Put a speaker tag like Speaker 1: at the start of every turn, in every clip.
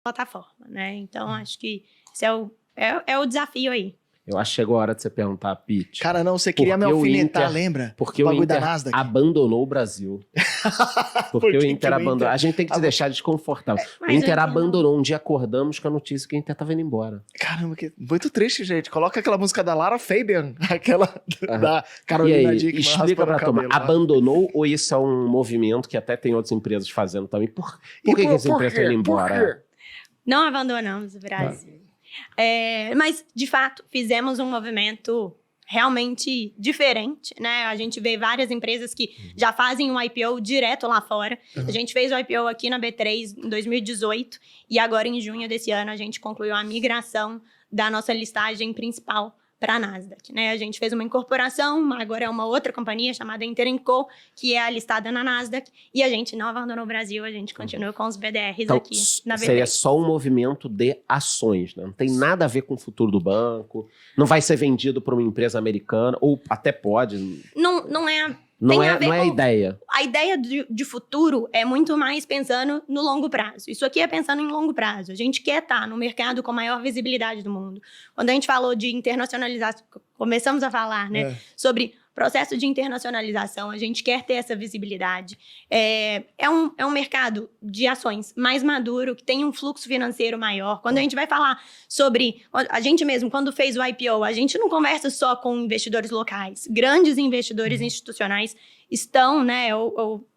Speaker 1: plataforma, né? Então, acho que esse é o desafio aí.
Speaker 2: Eu acho que chegou a hora de você perguntar, Pete.
Speaker 3: Cara, não, você queria me alfinetar, lembra?
Speaker 2: Porque o Inter
Speaker 3: Nasdaq.
Speaker 2: abandonou o Brasil. Porque o Inter abandonou. A gente tem que se deixar desconfortável. O Inter abandonou. Um dia acordamos com a notícia que o Inter tava indo embora.
Speaker 3: Caramba, que muito triste, gente. Coloca aquela música da Lara Fabian, aquela da Carolina Dickmann.
Speaker 2: Explica pra turma, abandonou ou isso é um movimento que até tem outras empresas fazendo também? Por que essa empresa tá indo embora?
Speaker 1: Não abandonamos o Brasil. Mas, de fato, fizemos um movimento realmente diferente, né? A gente vê várias empresas que já fazem um IPO direto lá fora. A gente fez o IPO aqui na B3 em 2018 e agora, em junho desse ano, a gente concluiu a migração da nossa listagem principal para a Nasdaq, né? A gente fez uma incorporação, agora é uma outra companhia chamada Inter & Co, que é a listada na Nasdaq, e a gente não abandonou o Brasil, a gente continua com os BDRs então, aqui na B3.
Speaker 2: Seria só um movimento de ações, né? Não tem nada a ver com o futuro do banco, não vai ser vendido para uma empresa americana, ou até pode.
Speaker 1: Não é...
Speaker 2: Não é a ideia.
Speaker 1: A ideia de futuro é muito mais pensando no longo prazo. Isso aqui é pensando em longo prazo. A gente quer estar no mercado com a maior visibilidade do mundo. Quando a gente falou de internacionalização, começamos a falar, né, sobre processo de internacionalização, a gente quer ter essa visibilidade. É um mercado de ações mais maduro, que tem um fluxo financeiro maior. Quando a gente vai falar sobre... A gente mesmo, quando fez o IPO, a gente não conversa só com investidores locais. Grandes investidores institucionais estão, né, ou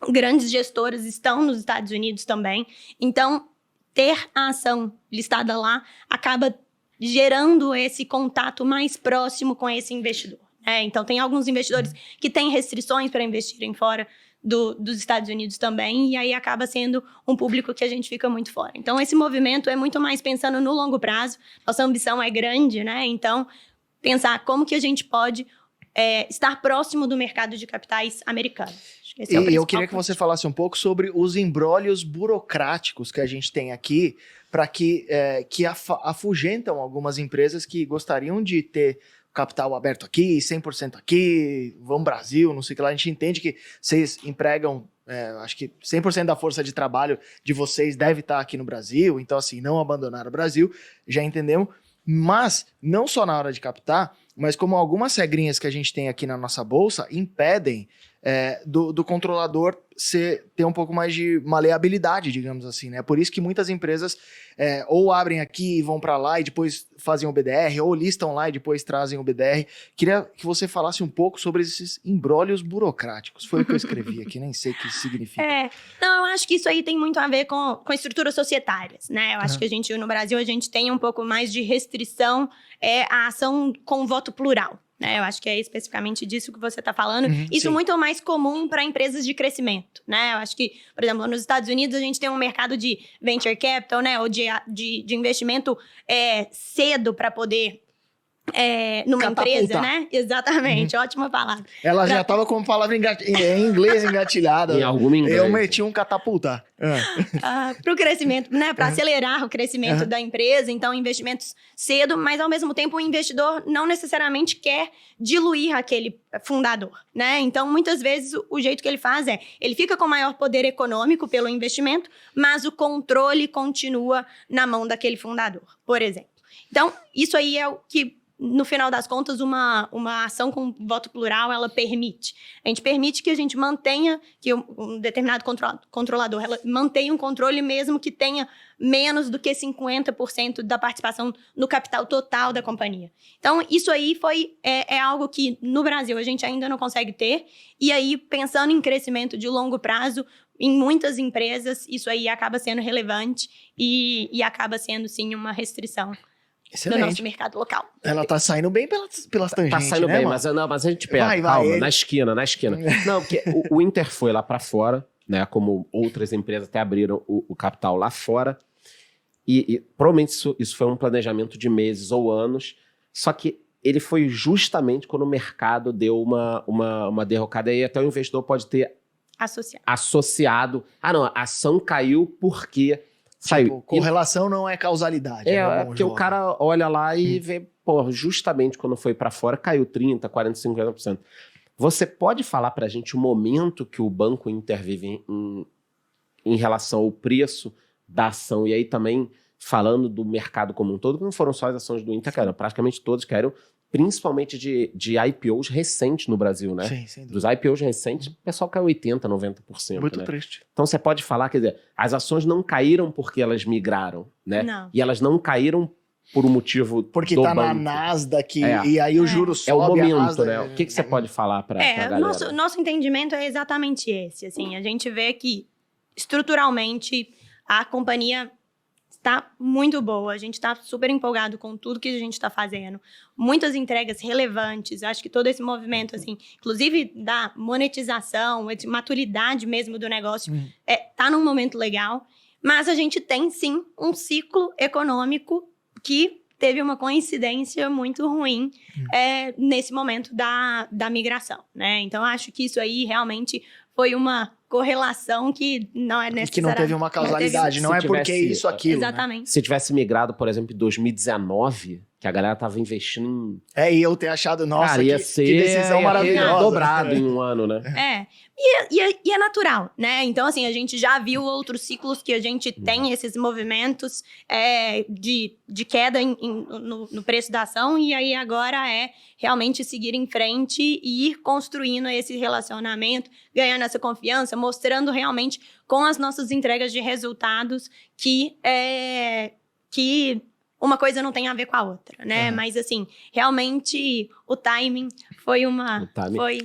Speaker 1: grandes gestoras estão nos Estados Unidos também. Então, ter a ação listada lá acaba gerando esse contato mais próximo com esse investidor. Então, tem alguns investidores que têm restrições para investirem fora dos Estados Unidos também, e aí acaba sendo um público que a gente fica muito fora. Então, esse movimento é muito mais pensando no longo prazo. Nossa ambição é grande, né? Então, pensar como que a gente pode estar próximo do mercado de capitais americano.
Speaker 3: E eu queria que você falasse um pouco sobre os imbrólios burocráticos que a gente tem aqui, para que afugentam algumas empresas que gostariam de ter capital aberto aqui, 100% aqui, vamos Brasil, não sei o que lá. A gente entende que vocês empregam, acho que 100% da força de trabalho de vocês deve estar aqui no Brasil, então assim, não abandonar o Brasil, já entendemos. Mas, não só na hora de captar, mas como algumas regrinhas que a gente tem aqui na nossa bolsa impedem do controlador ter um pouco mais de maleabilidade, digamos assim, né? Por isso que muitas empresas ou abrem aqui e vão para lá e depois fazem o BDR, ou listam lá e depois trazem o BDR. Queria que você falasse um pouco sobre esses imbrólios burocráticos. Foi o que eu escrevi aqui, nem sei o que isso significa.
Speaker 1: Não, eu acho que isso aí tem muito a ver com estruturas societárias, né? Eu acho que a gente, no Brasil, a gente tem um pouco mais de restrição à ação com voto plural. Eu acho que é especificamente disso que você está falando. Isso é muito mais comum para empresas de crescimento, né? Eu acho que, por exemplo, nos Estados Unidos a gente tem um mercado de venture capital, né? Ou de investimento cedo para poder... numa empresa, né? Exatamente, ótima palavra.
Speaker 3: Ela já estava com a palavra em inglês engatilhada.
Speaker 2: Em algum inglês.
Speaker 3: Eu meti um catapulta.
Speaker 1: Para o crescimento, né? Para acelerar o crescimento da empresa, então investimentos cedo, mas ao mesmo tempo o investidor não necessariamente quer diluir aquele fundador, né? Então, muitas vezes o jeito que ele faz ele fica com maior poder econômico pelo investimento, mas o controle continua na mão daquele fundador, por exemplo. Então, isso aí é o que, no final das contas, uma ação com voto plural, ela permite. A gente permite que a gente mantenha, que um determinado controlador ela mantenha um controle mesmo que tenha menos do que 50% da participação no capital total da companhia. Então, isso aí é algo que, no Brasil, a gente ainda não consegue ter. E aí, pensando em crescimento de longo prazo, em muitas empresas, isso aí acaba sendo relevante e acaba sendo, sim, uma restrição.
Speaker 3: Excelente.
Speaker 1: Do nosso mercado local.
Speaker 3: Ela tá saindo bem pelas tangentes,
Speaker 2: tá saindo
Speaker 3: né,
Speaker 2: bem,
Speaker 3: mano?
Speaker 2: mas a gente pega, calma, na esquina. Não, porque o Inter foi lá para fora, né, como outras empresas até abriram o capital lá fora, e provavelmente isso foi um planejamento de meses ou anos, só que ele foi justamente quando o mercado deu uma derrocada, e até o investidor pode ter associado, não, a ação caiu porque...
Speaker 3: Tipo, correlação não é causalidade.
Speaker 2: Porque o cara olha lá e vê, justamente quando foi para fora, caiu 30%, 40%, 50%. Você pode falar pra gente o momento que o Banco Inter vive em relação ao preço da ação. E aí também, falando do mercado como um todo, que não foram só as ações do Inter, caíram, praticamente todos caíram, principalmente de IPOs recentes no Brasil, né?
Speaker 3: Sim, sem
Speaker 2: Dos
Speaker 3: dúvida.
Speaker 2: IPOs recentes, o pessoal caiu 80%, 90%.
Speaker 3: Muito
Speaker 2: né?
Speaker 3: triste.
Speaker 2: Então você pode falar, quer dizer, as ações não caíram porque elas migraram, né?
Speaker 1: Não.
Speaker 2: E elas não caíram por um motivo
Speaker 3: Porque
Speaker 2: do
Speaker 3: tá na
Speaker 2: banco.
Speaker 3: Nasdaq
Speaker 2: É.
Speaker 3: e aí o
Speaker 1: É.
Speaker 3: juro
Speaker 2: É
Speaker 3: sobe.
Speaker 2: o
Speaker 3: a
Speaker 2: momento,
Speaker 3: Nasdaq-
Speaker 2: né? O que você pode falar pra galera?
Speaker 1: Nosso entendimento é exatamente esse. Assim, a gente vê que, estruturalmente, a companhia está muito boa. A gente está super empolgado com tudo que a gente está fazendo. Muitas entregas relevantes. Acho que todo esse movimento, assim, inclusive da monetização, de maturidade mesmo do negócio, tá num momento legal. Mas a gente tem, sim, um ciclo econômico que teve uma coincidência muito ruim nesse momento da migração, né? Então, acho que isso aí realmente foi uma correlação que não é
Speaker 3: E
Speaker 1: necessária.
Speaker 3: que não teve uma causalidade, não é
Speaker 2: Se
Speaker 3: porque
Speaker 2: tivesse-
Speaker 3: isso, aquilo. Né?
Speaker 1: Exatamente.
Speaker 2: Se tivesse migrado, por exemplo, em 2019, que a galera tava investindo em...
Speaker 3: E eu ter achado, nossa,
Speaker 2: Cara, ia
Speaker 3: que
Speaker 2: ser
Speaker 3: decisão
Speaker 2: ia ter
Speaker 3: maravilhosa.
Speaker 2: dobrado em um ano, né?
Speaker 1: E é natural, né? Então, assim, a gente já viu outros ciclos que a gente tem esses movimentos de queda no preço da ação, e aí agora é realmente seguir em frente e ir construindo esse relacionamento, ganhando essa confiança, mostrando realmente com as nossas entregas de resultados que uma coisa não tem a ver com a outra, né?
Speaker 3: Uhum.
Speaker 1: Mas, assim, realmente o timing foi
Speaker 2: O timing.
Speaker 1: foi